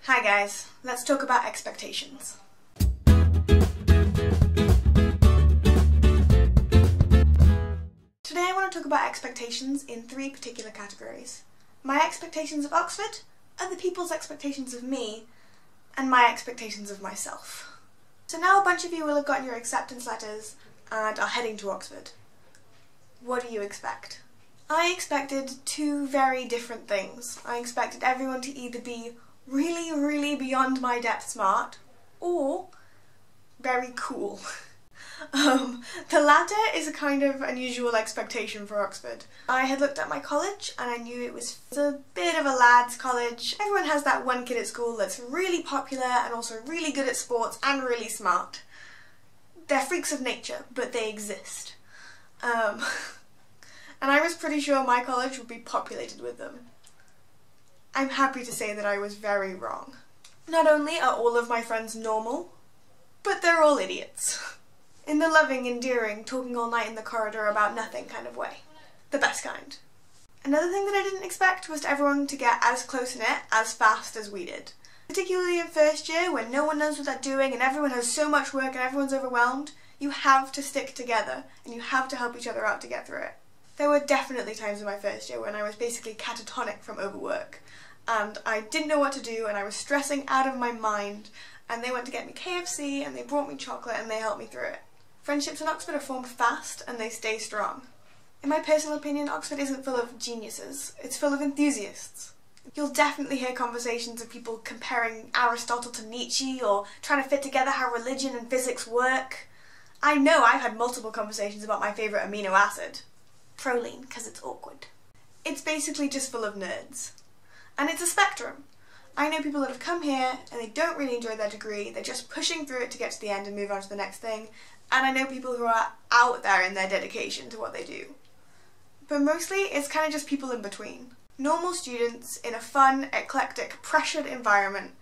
Hi guys, let's talk about expectations. Today I want to talk about expectations in three particular categories. My expectations of Oxford, other people's expectations of me, and my expectations of myself. So now a bunch of you will have gotten your acceptance letters and are heading to Oxford. What do you expect? I expected two very different things. I expected everyone to either be really beyond my depth smart, or very cool. The latter is a kind of unusual expectation for Oxford. I had looked at my college and I knew it was a bit of a lads' college. Everyone has that one kid at school that's really popular and also really good at sports and really smart. They're freaks of nature, but they exist. And I was pretty sure my college would be populated with them. I'm happy to say that I was very wrong. Not only are all of my friends normal, but they're all idiots. In the loving, endearing, talking all night in the corridor about nothing kind of way. The best kind. Another thing that I didn't expect was everyone to get as close-knit as fast as we did. Particularly in first year, when no one knows what they're doing and everyone has so much work and everyone's overwhelmed, you have to stick together and you have to help each other out to get through it. There were definitely times in my first year when I was basically catatonic from overwork, and I didn't know what to do and I was stressing out of my mind, and they went to get me KFC and they brought me chocolate and they helped me through it. Friendships in Oxford are formed fast and they stay strong. In my personal opinion, Oxford isn't full of geniuses, it's full of enthusiasts. You'll definitely hear conversations of people comparing Aristotle to Nietzsche or trying to fit together how religion and physics work. I know I've had multiple conversations about my favourite amino acid. Proline, because it's awkward. It's basically just full of nerds. And it's a spectrum. I know people that have come here and they don't really enjoy their degree, they're just pushing through it to get to the end and move on to the next thing, and I know people who are out there in their dedication to what they do. But mostly it's kind of just people in between. Normal students in a fun, eclectic, pressured environment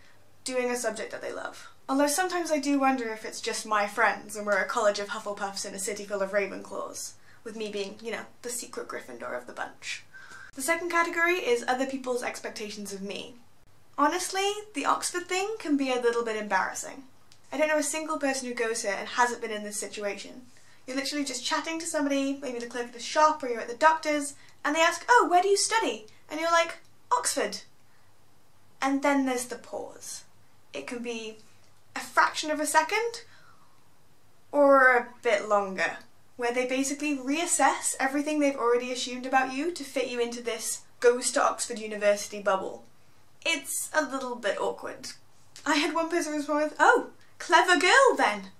doing a subject that they love. Although sometimes I do wonder if it's just my friends and we're a college of Hufflepuffs in a city full of Ravenclaws, with me being, you know, the secret Gryffindor of the bunch. The second category is other people's expectations of me. Honestly, the Oxford thing can be a little bit embarrassing. I don't know a single person who goes here and hasn't been in this situation. You're literally just chatting to somebody, maybe the clerk at the shop or you're at the doctor's, and they ask, "Oh, where do you study?" And you're like, "Oxford." And then there's the pause. It can be a fraction of a second or a bit longer, where they basically reassess everything they've already assumed about you to fit you into this goes to Oxford University bubble. It's a little bit awkward. I had one person respond with, "Oh, clever girl then."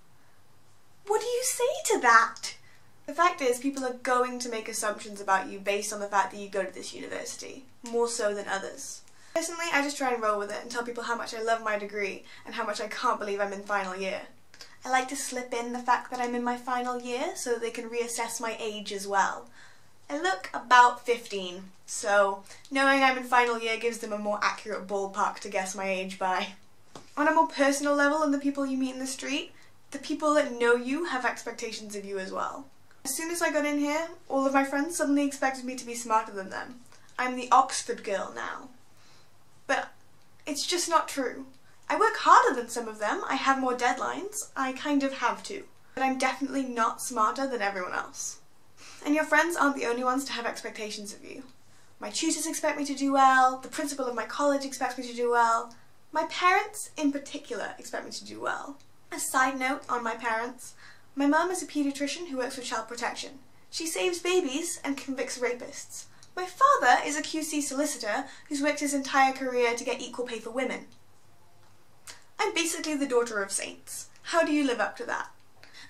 What do you say to that? The fact is, people are going to make assumptions about you based on the fact that you go to this university, more so than others. Personally, I just try and roll with it and tell people how much I love my degree and how much I can't believe I'm in final year. I like to slip in the fact that I'm in my final year so that they can reassess my age as well. I look about 15, so knowing I'm in final year gives them a more accurate ballpark to guess my age by. On a more personal level, and the people you meet in the street, the people that know you have expectations of you as well. As soon as I got in here, all of my friends suddenly expected me to be smarter than them. I'm the Oxford girl now. But it's just not true. I work harder than some of them, I have more deadlines, I kind of have to. But I'm definitely not smarter than everyone else. And your friends aren't the only ones to have expectations of you. My tutors expect me to do well, the principal of my college expects me to do well, my parents in particular expect me to do well. A side note on my parents, my mum is a paediatrician who works with child protection. She saves babies and convicts rapists. My father is a QC solicitor who's worked his entire career to get equal pay for women. I'm basically the daughter of saints. How do you live up to that?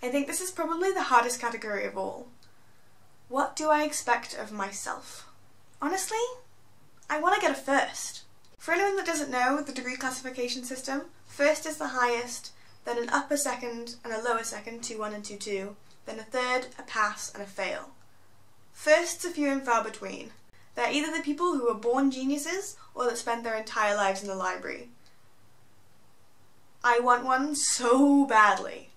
I think this is probably the hardest category of all. What do I expect of myself? Honestly, I want to get a first. For anyone that doesn't know the degree classification system, first is the highest, then an upper second and a lower second, 2-1 and 2-2, then a third, a pass and a fail. Firsts are few and far between. They're either the people who were born geniuses or that spent their entire lives in the library. I want one so badly,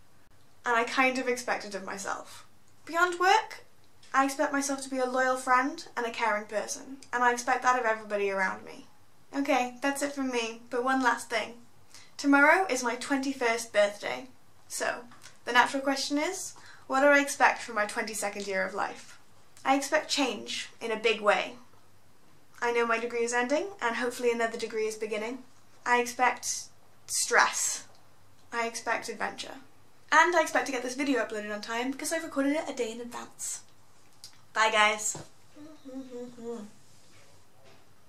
and I kind of expect it of myself. Beyond work, I expect myself to be a loyal friend and a caring person, and I expect that of everybody around me. Okay, that's it from me, but one last thing. Tomorrow is my 21st birthday. So, the natural question is, what do I expect from my 22nd year of life? I expect change in a big way. I know my degree is ending, and hopefully another degree is beginning. I expect stress. I expect adventure. And I expect to get this video uploaded on time because I've recorded it a day in advance. Bye guys.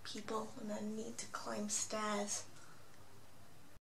People and then need to climb stairs.